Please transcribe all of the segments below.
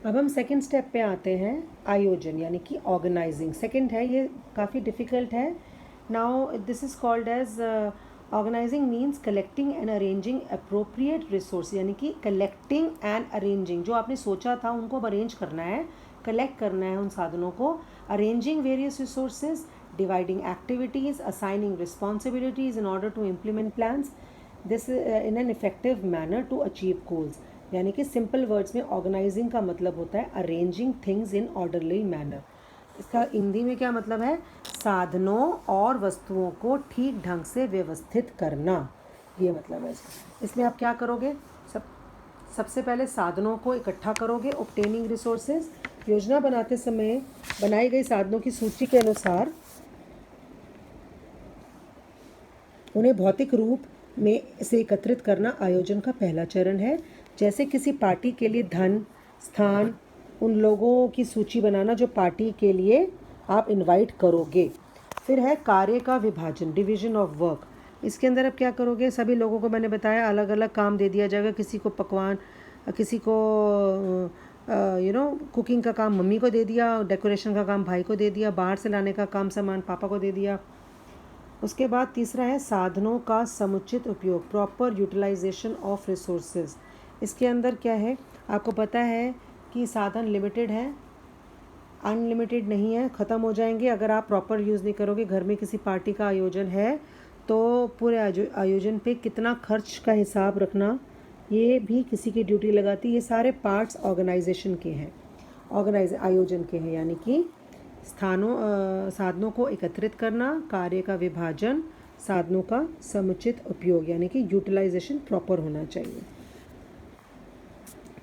अब हम second step पे आते हैं, आयोजन यानी कि ऑर्गेनाइजिंग। सेकंड है, ये काफ़ी डिफ़िकल्ट है। Now this is called as organising means collecting and arranging appropriate resource, यानी कि कलेक्टिंग एंड अरेंजिंग, जो आपने सोचा था उनको अब अरेंज करना है, कलेक्ट करना है उन साधनों को। Arranging various resources, dividing activities, assigning responsibilities in order to implement plans, this in an effective manner to achieve goals. यानी कि सिंपल वर्ड्स में ऑर्गेनाइजिंग का मतलब होता है arranging things in orderly manner. इसका हिंदी में क्या मतलब है? साधनों और वस्तुओं को ठीक ढंग से व्यवस्थित करना, ये मतलब है इसका। इसमें आप क्या करोगे? सबसे पहले साधनों को इकट्ठा करोगे, ऑब्टेनिंग रिसोर्सेज। योजना बनाते समय बनाई गई साधनों की सूची के अनुसार उन्हें भौतिक रूप में से एकत्रित करना आयोजन का पहला चरण है। जैसे किसी पार्टी के लिए धन, स्थान, उन लोगों की सूची बनाना जो पार्टी के लिए आप इनवाइट करोगे। फिर है कार्य का विभाजन, डिवीजन ऑफ वर्क। इसके अंदर आप क्या करोगे? सभी लोगों को मैंने बताया अलग अलग काम दे दिया जाएगा। किसी को पकवान, किसी को कुकिंग का काम मम्मी को दे दिया, डेकोरेशन का काम भाई को दे दिया, बाहर से लाने का काम सामान पापा को दे दिया। उसके बाद तीसरा है साधनों का समुचित उपयोग, प्रॉपर यूटिलाइजेशन ऑफ रिसोर्सेज। इसके अंदर क्या है? आपको पता है कि साधन लिमिटेड है, अनलिमिटेड नहीं है, ख़त्म हो जाएंगे अगर आप प्रॉपर यूज़ नहीं करोगे। घर में किसी पार्टी का आयोजन है तो पूरे आयोजन पे कितना खर्च का हिसाब रखना, ये भी किसी की ड्यूटी लगाती है। ये सारे पार्ट्स ऑर्गेनाइजेशन के हैं, आयोजन के हैं, यानी कि साधनों को एकत्रित करना, कार्य का विभाजन, साधनों का समुचित उपयोग, यानी कि यूटिलाइजेशन प्रॉपर होना चाहिए।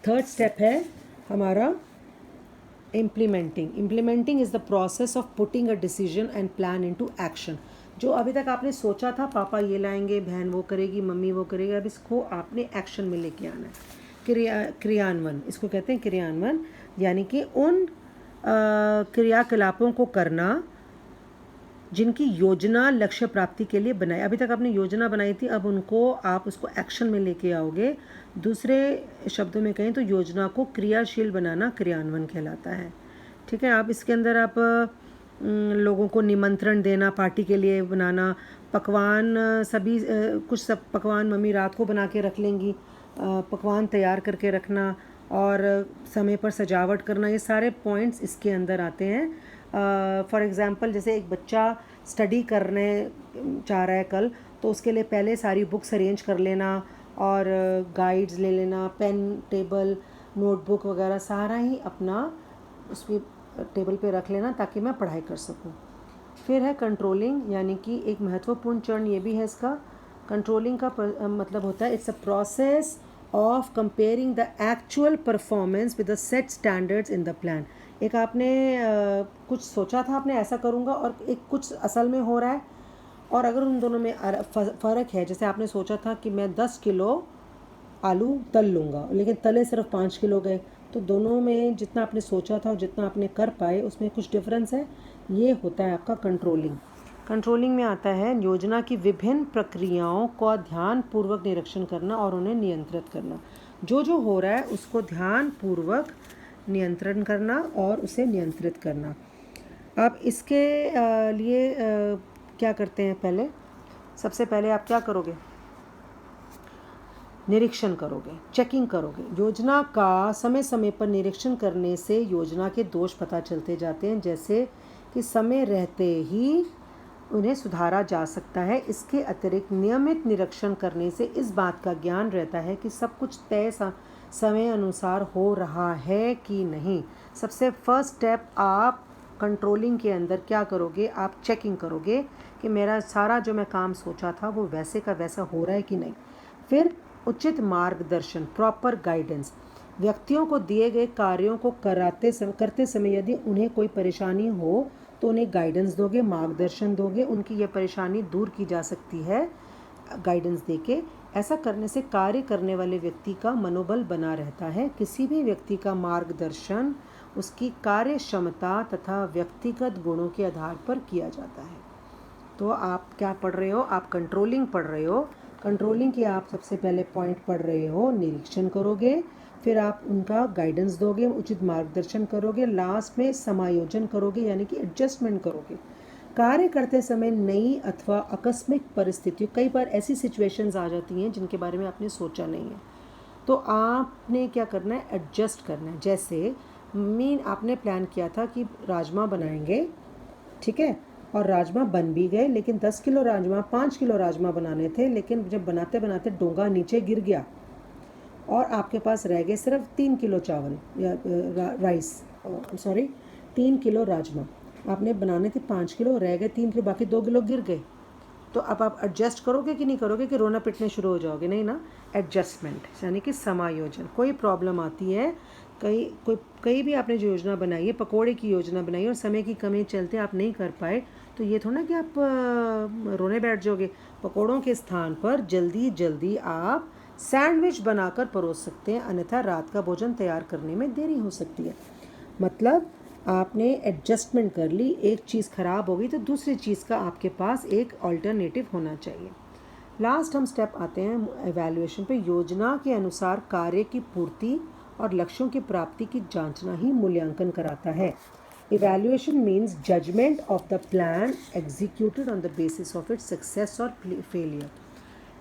थर्ड स्टेप है हमारा implementing. Implementing is the process of putting a decision and plan into action. जो अभी तक आपने सोचा था, पापा ये लाएंगे, बहन वो करेगी, मम्मी वो करेगी, अब इसको आपने एक्शन में लेके आना है। क्रियान्वयन, इसको कहते हैं क्रियान्वयन, यानी कि उन क्रियाकलापों को करना जिनकी योजना लक्ष्य प्राप्ति के लिए बनाई। अभी तक आपने योजना बनाई थी, अब उनको आप उसको एक्शन में लेके आओगे। दूसरे शब्दों में कहें तो योजना को क्रियाशील बनाना क्रियान्वयन कहलाता है। ठीक है। आप इसके अंदर आप लोगों को निमंत्रण देना, पार्टी के लिए बनाना, पकवान सभी कुछ सब पकवान मम्मी रात को बना के रख लेंगी, पकवान तैयार करके रखना और समय पर सजावट करना, ये सारे पॉइंट्स इसके अंदर आते हैं। फॉर एग्ज़ाम्पल, जैसे एक बच्चा स्टडी करने चाह रहा है कल, तो उसके लिए पहले सारी बुक्स अरेंज कर लेना और गाइड्स ले लेना, पेन, टेबल, नोटबुक वगैरह सारा ही अपना उसमें टेबल पे रख लेना ताकि मैं पढ़ाई कर सकूं। फिर है कंट्रोलिंग, यानी कि एक महत्वपूर्ण चरण ये भी है इसका। कंट्रोलिंग का मतलब होता है it's a process of comparing the actual performance with the set standards in the plan. एक आपने कुछ सोचा था आपने ऐसा करूँगा और एक कुछ असल में हो रहा है, और अगर उन दोनों में फ़र्क है, जैसे आपने सोचा था कि मैं 10 किलो आलू तल लूँगा लेकिन तले सिर्फ 5 किलो गए, तो दोनों में जितना आपने सोचा था और जितना आपने कर पाए उसमें कुछ डिफरेंस है। ये होता है आपका कंट्रोलिंग। कंट्रोलिंग में आता है योजना की विभिन्न प्रक्रियाओं का ध्यानपूर्वक निरीक्षण करना और उन्हें नियंत्रित करना। जो जो हो रहा है उसको ध्यानपूर्वक नियंत्रण करना और उसे नियंत्रित करना। अब इसके लिए क्या करते हैं? पहले सबसे पहले आप क्या करोगे? निरीक्षण करोगे, चेकिंग करोगे। योजना का समय समय पर निरीक्षण करने से योजना के दोष पता चलते जाते हैं, जैसे कि समय रहते ही उन्हें सुधारा जा सकता है। इसके अतिरिक्त नियमित निरीक्षण करने से इस बात का ज्ञान रहता है कि सब कुछ तय समय अनुसार हो रहा है कि नहीं। सबसे फर्स्ट स्टेप आप कंट्रोलिंग के अंदर क्या करोगे? आप चेकिंग करोगे कि मेरा सारा जो मैं काम सोचा था वो वैसे का वैसा हो रहा है कि नहीं। फिर उचित मार्गदर्शन, प्रॉपर गाइडेंस। व्यक्तियों को दिए गए कार्यों को करते समय यदि उन्हें कोई परेशानी हो तो उन्हें गाइडेंस दोगे, मार्गदर्शन दोगे, उनकी यह परेशानी दूर की जा सकती है गाइडेंस देके। ऐसा करने से कार्य करने वाले व्यक्ति का मनोबल बना रहता है। किसी भी व्यक्ति का मार्गदर्शन उसकी कार्य क्षमता तथा व्यक्तिगत गुणों के आधार पर किया जाता है। तो आप क्या पढ़ रहे हो? आप कंट्रोलिंग पढ़ रहे हो। कंट्रोलिंग के आप सबसे पहले पॉइंट पढ़ रहे हो, निरीक्षण करोगे, फिर आप उनका गाइडेंस दोगे, उचित मार्गदर्शन करोगे, लास्ट में समायोजन करोगे यानी कि एडजस्टमेंट करोगे। कार्य करते समय नई अथवा आकस्मिक परिस्थितियों, कई बार ऐसी सिचुएशंस आ जाती हैं जिनके बारे में आपने सोचा नहीं है, तो आपने क्या करना है, एडजस्ट करना है। जैसे आपने प्लान किया था कि राजमा बनाएंगे, ठीक है, और राजमा बन भी गए, लेकिन 10 किलो राजमा 5 किलो राजमा बनाने थे, लेकिन जब बनाते बनाते डोंगा नीचे गिर गया और आपके पास रह गए सिर्फ 3 किलो चावल या राइस, सॉरी 3 किलो राजमा। आपने बनाने थे 5 किलो, रह गए 3 किलो, बाकी 2 किलो गिर गए। तो अब आप एडजस्ट करोगे कि नहीं करोगे, कि रोना पिटने शुरू हो जाओगे? नहीं ना, एडजस्टमेंट यानी कि समायोजन। कोई प्रॉब्लम आती है, कई भी आपने जो योजना बनाई है, पकोड़े की योजना बनाई और समय की कमी चलते आप नहीं कर पाए, तो ये थोड़ा ना कि आप रोने बैठ जाओगे। पकोड़ों के स्थान पर जल्दी जल्दी आप सैंडविच बनाकर परोस सकते हैं, अन्यथा रात का भोजन तैयार करने में देरी हो सकती है। मतलब आपने एडजस्टमेंट कर ली, एक चीज़ ख़राब हो गई तो दूसरी चीज़ का आपके पास एक अल्टरनेटिव होना चाहिए। लास्ट हम स्टेप आते हैं एवैल्यूएशन पे। योजना के अनुसार कार्य की पूर्ति और लक्ष्यों की प्राप्ति की जांचना ही मूल्यांकन कराता है। Evaluation means judgement of the plan executed on the basis of its success और फेलियर।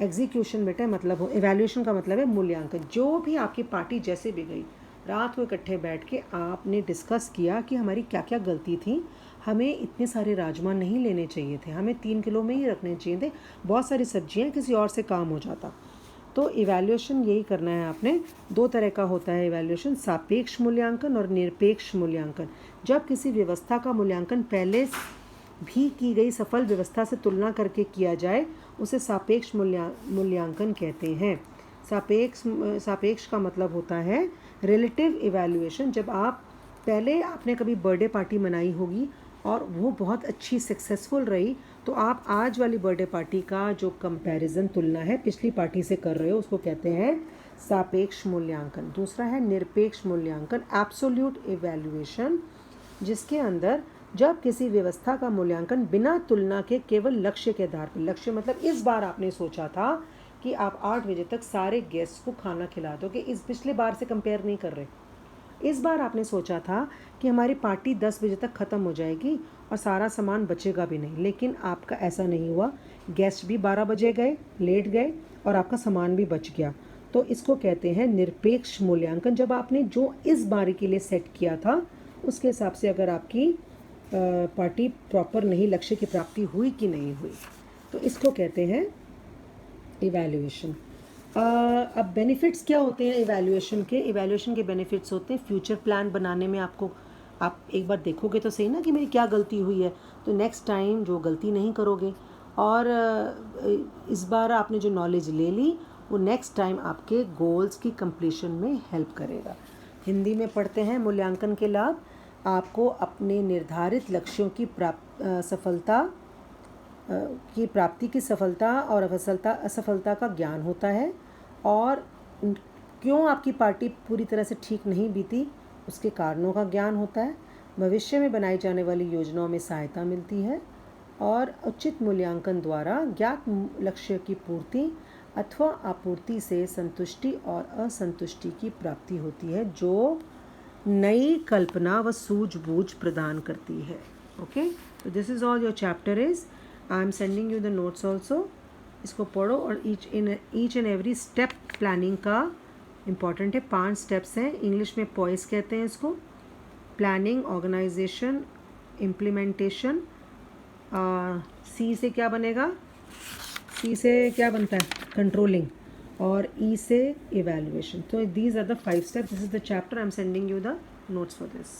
एग्जीक्यूशन बेटा मतलब हो, इवैल्यूएशन का मतलब है मूल्यांकन। जो भी आपकी पार्टी जैसे भी गई, रात को इकट्ठे बैठ के आपने डिस्कस किया कि हमारी क्या क्या गलती थी, हमें इतने सारे राजमा नहीं लेने चाहिए थे, हमें 3 किलो में ही रखने चाहिए थे, बहुत सारी सब्जियां, किसी और से काम हो जाता। तो इवैल्यूएशन यही करना है आपने। 2 तरह का होता है इवैल्यूएशन, सापेक्ष मूल्यांकन और निरपेक्ष मूल्यांकन। जब किसी व्यवस्था का मूल्यांकन पहले भी की गई सफल व्यवस्था से तुलना करके किया जाए, उसे सापेक्ष मूल्यांकन कहते हैं। सापेक्ष का मतलब होता है रिलेटिव इवैल्यूएशन। जब आप पहले आपने कभी बर्थडे पार्टी मनाई होगी और वो बहुत अच्छी सक्सेसफुल रही, तो आप आज वाली बर्थडे पार्टी का जो कंपैरिजन, तुलना है पिछली पार्टी से कर रहे हो, उसको कहते हैं सापेक्ष मूल्यांकन। दूसरा है निरपेक्ष मूल्यांकन, एब्सोल्यूट इवैल्यूएशन, जिसके अंदर जब किसी व्यवस्था का मूल्यांकन बिना तुलना के केवल लक्ष्य के आधार पर, लक्ष्य मतलब इस बार आपने सोचा था कि आप 8 बजे तक सारे गेस्ट को खाना खिला दोगे, इस पिछले बार से कंपेयर नहीं कर रहे। इस बार आपने सोचा था कि हमारी पार्टी 10 बजे तक ख़त्म हो जाएगी और सारा सामान बचेगा भी नहीं, लेकिन आपका ऐसा नहीं हुआ, गेस्ट भी 12 बजे गए, लेट गए और आपका सामान भी बच गया। तो इसको कहते हैं निरपेक्ष मूल्यांकन। जब आपने जो इस बारी के लिए सेट किया था उसके हिसाब से अगर आपकी पार्टी प्रॉपर नहीं, लक्ष्य की प्राप्ति हुई कि नहीं हुई, तो इसको कहते हैं इवैल्यूएशन। अब बेनिफिट्स क्या होते हैं इवैल्यूएशन के? इवैल्यूएशन के बेनिफिट्स होते हैं फ्यूचर प्लान बनाने में। आपको, आप एक बार देखोगे तो सही ना कि मेरी क्या गलती हुई है, तो नेक्स्ट टाइम जो गलती नहीं करोगे। और इस बार आपने जो नॉलेज ले ली वो नेक्स्ट टाइम आपके गोल्स की कंप्लीशन में हेल्प करेगा। हिंदी में पढ़ते हैं मूल्यांकन के लाभ। आपको अपने निर्धारित लक्ष्यों की प्राप्ति की सफलता और असफलता का ज्ञान होता है, और क्यों आपकी पार्टी पूरी तरह से ठीक नहीं बीती उसके कारणों का ज्ञान होता है। भविष्य में बनाई जाने वाली योजनाओं में सहायता मिलती है, और उचित मूल्यांकन द्वारा ज्ञात लक्ष्य की पूर्ति अथवा आपूर्ति से संतुष्टि और असंतुष्टि की प्राप्ति होती है, जो नई कल्पना व सूझबूझ प्रदान करती है। ओके, तो this is all your chapter is. I am sending you the notes also. इसको पढ़ो और each and every step planning का इम्पॉर्टेंट है। 5 स्टेप्स हैं, इंग्लिश में पॉइस कहते हैं इसको। Planning, organisation, implementation. सी से क्या बनेगा? सी से क्या बनता है? कंट्रोलिंग। और ई से इवैल्यूएशन। तो these are the 5 steps. This is the chapter. I am sending you the notes for this.